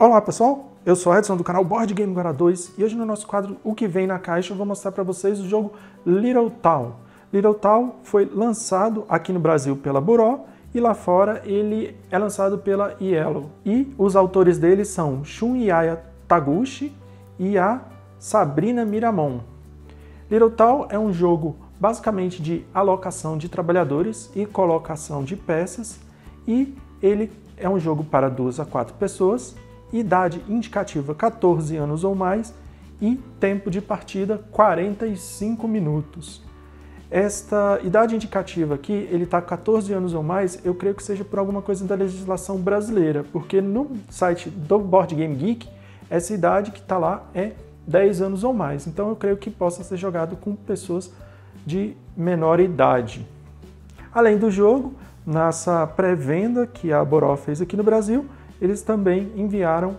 Olá pessoal, eu sou Edson do canal Board Game Guará 2 e hoje no nosso quadro O Que Vem na Caixa eu vou mostrar para vocês o jogo Little Town. Little Town foi lançado aqui no Brasil pela Buró e lá fora ele é lançado pela Yellow. E os autores dele são Shunyaya Taguchi e a Sabrina Miramon. Little Town é um jogo basicamente de alocação de trabalhadores e colocação de peças e ele é um jogo para 2 a 4 pessoas, idade indicativa 14 anos ou mais e tempo de partida 45 minutos. Esta idade indicativa aqui, ele está 14 anos ou mais, eu creio que seja por alguma coisa da legislação brasileira, porque no site do Board Game Geek, essa idade que está lá é 10 anos ou mais, então eu creio que possa ser jogado com pessoas de menor idade. Além do jogo, nessa pré-venda que a Boró fez aqui no Brasil, eles também enviaram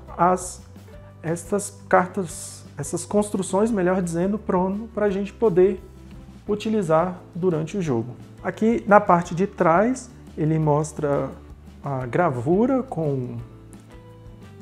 essas cartas, essas construções, melhor dizendo, pronto para a gente poder utilizar durante o jogo. Aqui na parte de trás ele mostra a gravura com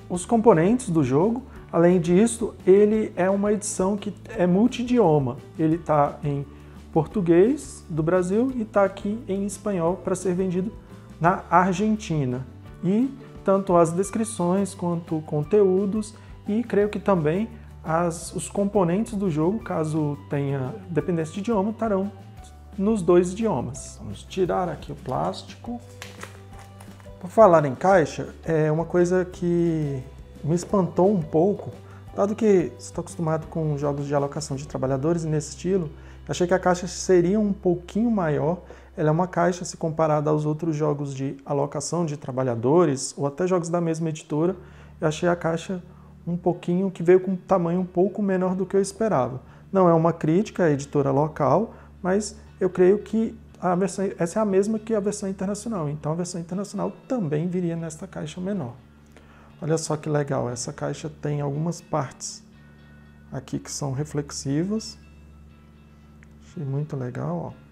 os componentes do jogo. Além disso, ele é uma edição que é multidioma. Ele está em português do Brasil e está aqui em espanhol para ser vendido na Argentina. E tanto as descrições quanto conteúdos e creio que também os componentes do jogo, caso tenha dependência de idioma, estarão nos 2 idiomas. Vamos tirar aqui o plástico. Por falar em caixa, é uma coisa que me espantou um pouco, dado que estou acostumado com jogos de alocação de trabalhadores nesse estilo. Achei que a caixa seria um pouquinho maior. Ela é uma caixa, se comparada aos outros jogos de alocação de trabalhadores, ou até jogos da mesma editora, eu achei a caixa um pouquinho, que veio com um tamanho um pouco menor do que eu esperava. Não é uma crítica à editora local, mas eu creio que essa é a mesma que a versão internacional, então a versão internacional também viria nesta caixa menor. Olha só que legal, essa caixa tem algumas partes aqui que são reflexivas. Achei muito legal, ó.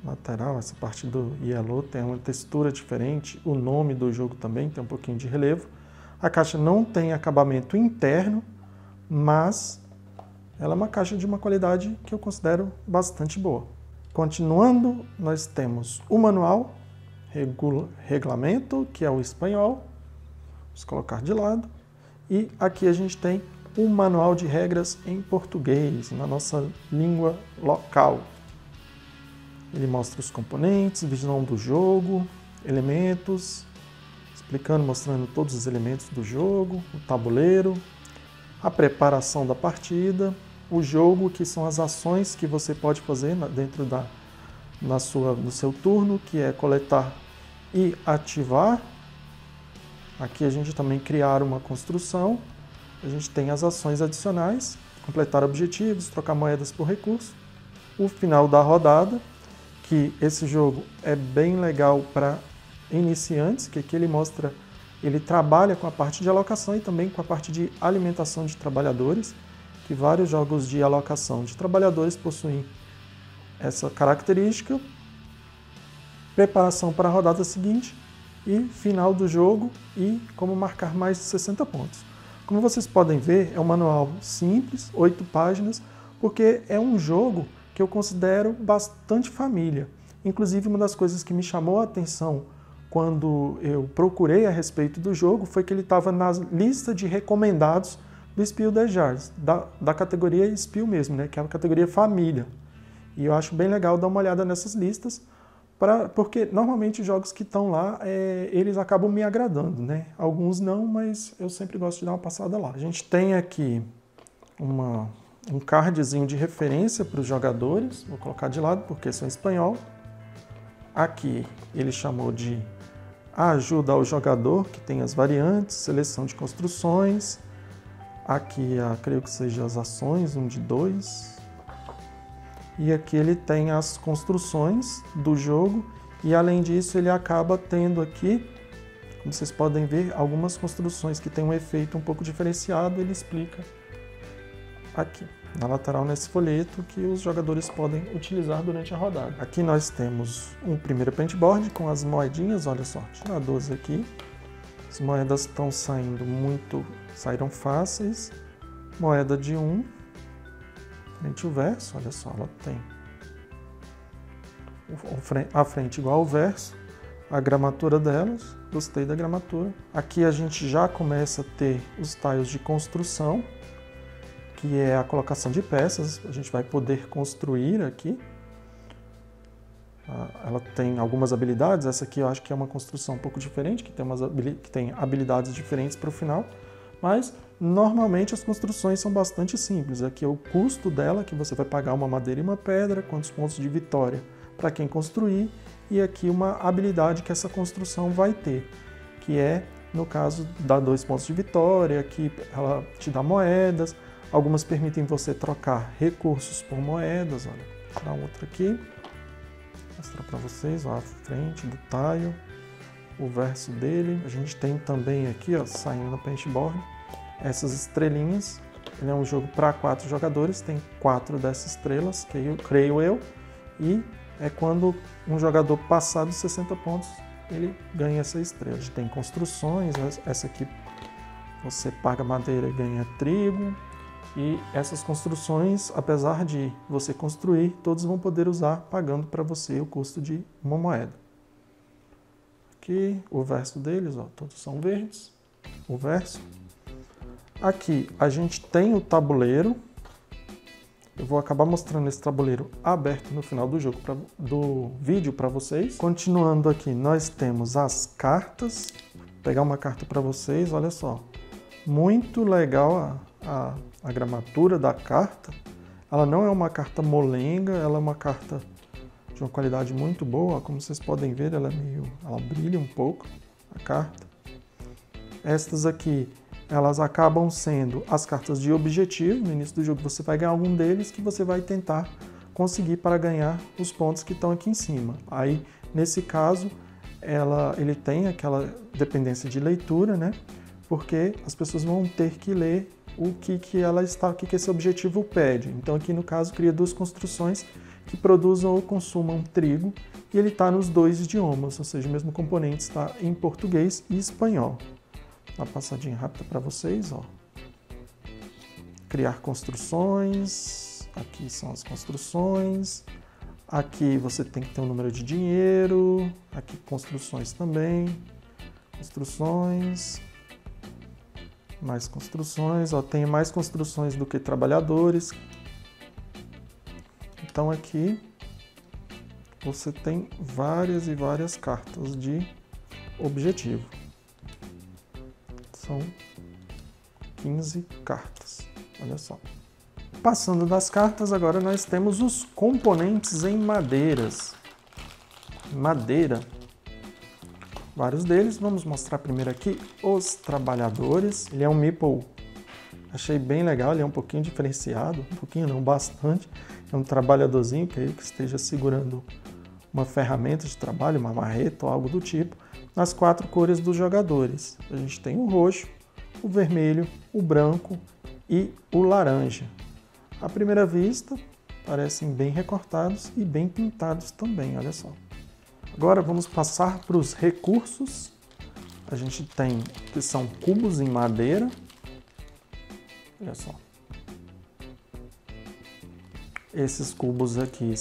Lateral, essa parte do Yellow tem uma textura diferente, o nome do jogo também tem um pouquinho de relevo. A caixa não tem acabamento interno, mas ela é uma caixa de uma qualidade que eu considero bastante boa. Continuando, nós temos o manual, regulamento, que é o espanhol, vamos colocar de lado, e aqui a gente tem o manual de regras em português, na nossa língua local. Ele mostra os componentes, visão do jogo, elementos, explicando, mostrando todos os elementos do jogo, o tabuleiro, a preparação da partida, o jogo, que são as ações que você pode fazer dentro no seu turno, que é coletar e ativar. Aqui a gente também criar uma construção. A gente tem as ações adicionais, completar objetivos, trocar moedas por recurso. O final da rodada, que esse jogo é bem legal para iniciantes, que aqui ele trabalha com a parte de alocação e também com a parte de alimentação de trabalhadores, que vários jogos de alocação de trabalhadores possuem essa característica. Preparação para a rodada seguinte e final do jogo e como marcar mais de 60 pontos. Como vocês podem ver, é um manual simples, 8 páginas, porque é um jogo que eu considero bastante família. Inclusive, uma das coisas que me chamou a atenção quando eu procurei a respeito do jogo foi que ele estava na lista de recomendados do Spiel des Jahres, da categoria Spiel mesmo, né, que é a categoria família. E eu acho bem legal dar uma olhada nessas listas, porque normalmente os jogos que estão lá, eles acabam me agradando, né? Alguns não, mas eu sempre gosto de dar uma passada lá. A gente tem aqui um cardzinho de referência para os jogadores, vou colocar de lado porque são em espanhol. Aqui ele chamou de ajuda ao jogador, que tem as variantes, seleção de construções. Aqui, creio que seja as ações, 1 de 2. E aqui ele tem as construções do jogo e além disso ele acaba tendo aqui, como vocês podem ver, algumas construções que tem um efeito um pouco diferenciado, ele explica aqui na lateral nesse folheto que os jogadores podem utilizar durante a rodada. Aqui nós temos um primeiro paintboard com as moedinhas, olha só, tirar 12 aqui, As moedas estão saíram fáceis. Moeda de 1, frente e o verso, olha só, ela tem a frente igual ao verso, a gramatura delas, gostei da gramatura. Aqui a gente já começa a ter os tiles de construção, que é a colocação de peças, a gente vai poder construir aqui. Ela tem algumas habilidades, essa aqui eu acho que é uma construção um pouco diferente, que tem habilidades diferentes para o final, mas normalmente as construções são bastante simples. Aqui é o custo dela, que você vai pagar uma madeira e uma pedra, quantos pontos de vitória para quem construir, e aqui uma habilidade que essa construção vai ter, que é, no caso, dar 2 pontos de vitória, aqui ela te dá moedas, algumas permitem você trocar recursos por moedas, olha, vou dar outra aqui. Mostrar para vocês, ó, a frente do tile, o verso dele. A gente tem também aqui, ó, saindo no paintboard, essas estrelinhas. Ele é um jogo para 4 jogadores, tem 4 dessas estrelas, creio eu, e é quando um jogador passar dos 60 pontos, ele ganha essa estrela. A gente tem construções, essa aqui você paga madeira e ganha trigo. E essas construções, apesar de você construir, todos vão poder usar pagando para você o custo de uma moeda. Aqui o verso deles, ó, todos são verdes, o verso. Aqui a gente tem o tabuleiro. Eu vou acabar mostrando esse tabuleiro aberto no final do vídeo para vocês. Continuando aqui, nós temos as cartas. Vou pegar uma carta para vocês, olha só. Muito legal a gramatura da carta. Ela não é uma carta molenga, ela é uma carta de uma qualidade muito boa. Como vocês podem ver, ela brilha um pouco, a carta. Estas aqui, elas acabam sendo as cartas de objetivo. No início do jogo você vai ganhar algum deles que você vai tentar conseguir para ganhar os pontos que estão aqui em cima. Aí, nesse caso, ele tem aquela dependência de leitura, né? Porque as pessoas vão ter que ler o que esse objetivo pede. Então aqui no caso cria 2 construções que produzam ou consumam trigo, e ele está nos 2 idiomas, ou seja, o mesmo componente está em português e espanhol. Uma passadinha rápida para vocês, ó. Criar construções, aqui são as construções, aqui você tem que ter um número de dinheiro, aqui construções também, construções. Mais construções, ó, tem mais construções do que trabalhadores. Então aqui você tem várias e várias cartas de objetivo. São 15 cartas, olha só. Passando das cartas, agora nós temos os componentes em madeiras. Madeira. Vários deles, vamos mostrar primeiro aqui os trabalhadores. Ele é um meeple, achei bem legal, ele é um pouquinho diferenciado, um pouquinho não, bastante. É um trabalhadorzinho, que esteja segurando uma ferramenta de trabalho, uma marreta ou algo do tipo, nas 4 cores dos jogadores. A gente tem o roxo, o vermelho, o branco e o laranja. À primeira vista, parecem bem recortados e bem pintados também, olha só. Agora vamos passar para os recursos. A gente tem que são cubos em madeira. Olha só. Esses cubos aqui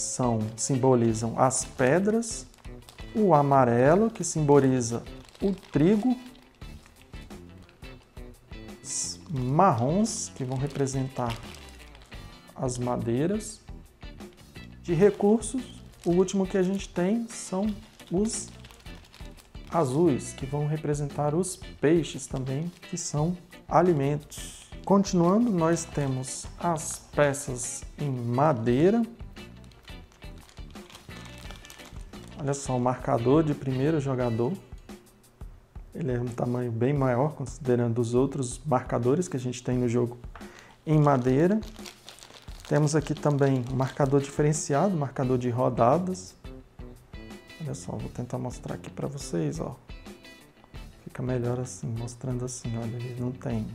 simbolizam as pedras. O amarelo, que simboliza o trigo. Os marrons, que vão representar as madeiras. De recursos, o último que a gente tem são os azuis, que vão representar os peixes também, que são alimentos. Continuando, nós temos as peças em madeira. Olha só, o marcador de primeiro jogador. Ele é um tamanho bem maior, considerando os outros marcadores que a gente tem no jogo em madeira. Temos aqui também um marcador diferenciado, marcador de rodadas. Olha só, vou tentar mostrar aqui para vocês, ó. Fica melhor assim, mostrando assim, olha, ele não tem...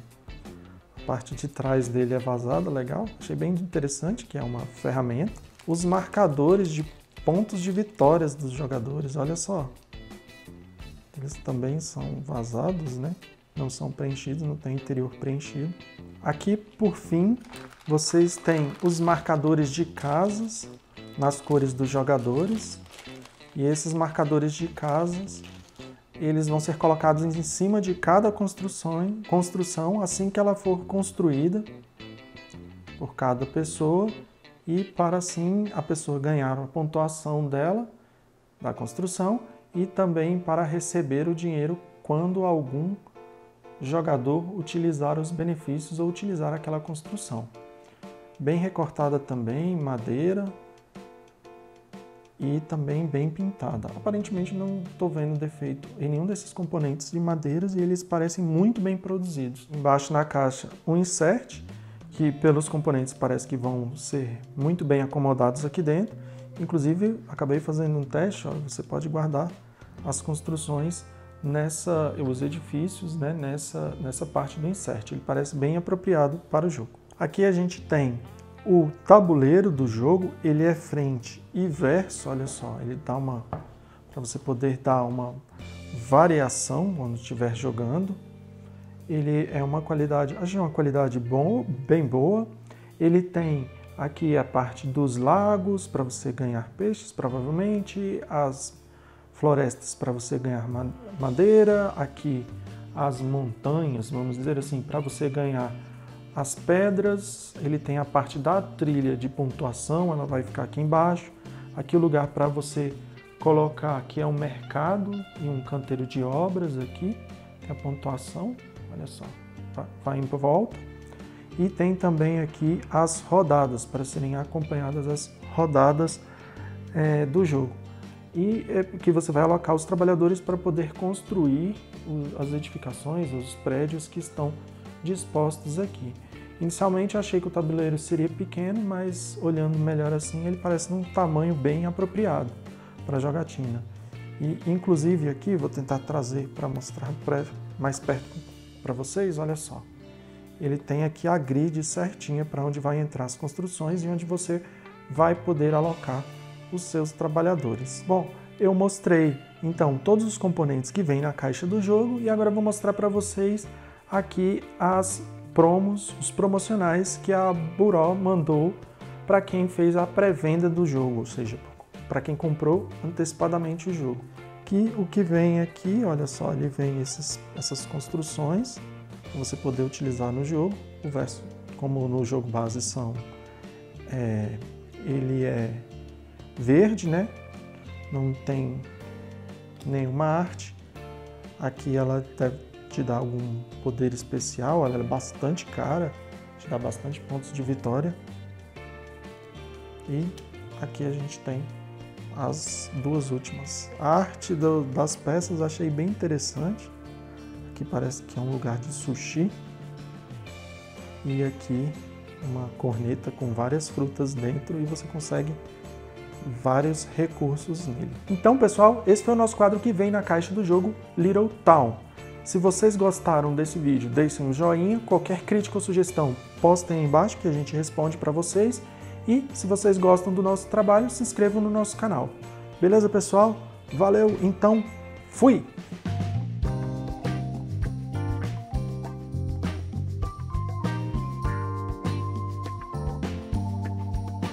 A parte de trás dele é vazada, legal. Achei bem interessante, que é uma ferramenta. Os marcadores de pontos de vitórias dos jogadores, olha só. Eles também são vazados, né? Não são preenchidos, não tem interior preenchido. Aqui, por fim, vocês têm os marcadores de casas nas cores dos jogadores. E esses marcadores de casas, eles vão ser colocados em cima de cada construção assim que ela for construída por cada pessoa, e para assim a pessoa ganhar a pontuação dela, da construção, e também para receber o dinheiro quando algum jogador utilizar os benefícios ou utilizar aquela construção. Bem recortada também, madeira, e também bem pintada. Aparentemente não estou vendo defeito em nenhum desses componentes de madeiras e eles parecem muito bem produzidos. Embaixo na caixa um insert, que pelos componentes parece que vão ser muito bem acomodados aqui dentro. Inclusive acabei fazendo um teste, ó, você pode guardar as construções os edifícios, né, nessa parte do insert. Ele parece bem apropriado para o jogo. Aqui a gente tem o tabuleiro do jogo, ele é frente e verso, olha só, ele dá para você poder dar uma variação quando estiver jogando. Ele é uma qualidade, achei uma qualidade bem boa. Ele tem aqui a parte dos lagos para você ganhar peixes, provavelmente, as florestas para você ganhar madeira, aqui as montanhas, vamos dizer assim, para você ganhar as pedras. Ele tem a parte da trilha de pontuação, ela vai ficar aqui embaixo. Aqui o lugar para você colocar, aqui é um mercado e um canteiro de obras aqui, tem a pontuação, olha só, vai em volta. E tem também aqui as rodadas, para serem acompanhadas as rodadas do jogo. E que você vai alocar os trabalhadores para poder construir as edificações, os prédios que estão dispostos aqui. Inicialmente achei que o tabuleiro seria pequeno, mas olhando melhor assim, ele parece um tamanho bem apropriado para a jogatina. E inclusive aqui, vou tentar trazer para mostrar mais perto para vocês, olha só. Ele tem aqui a grid certinha para onde vai entrar as construções e onde você vai poder alocar os seus trabalhadores. Bom, eu mostrei então todos os componentes que vêm na caixa do jogo e agora eu vou mostrar para vocês aqui as promos, os promocionais que a Buró mandou para quem fez a pré-venda do jogo, ou seja, para quem comprou antecipadamente o jogo. O que vem aqui, olha só, ele vem essas construções para você poder utilizar no jogo. O verso, como no jogo base ele é verde, né? Não tem nenhuma arte. Aqui ela deve te dar algum poder especial, ela é bastante cara, te dá bastante pontos de vitória. E aqui a gente tem as duas últimas. A arte das peças achei bem interessante. Aqui parece que é um lugar de sushi. E aqui uma corneta com várias frutas dentro e você consegue vários recursos nele. Então, pessoal, esse foi o nosso quadro que vem na caixa do jogo Little Town. Se vocês gostaram desse vídeo, deixem um joinha. Qualquer crítica ou sugestão, postem aí embaixo que a gente responde para vocês. E se vocês gostam do nosso trabalho, se inscrevam no nosso canal. Beleza, pessoal? Valeu, então, fui!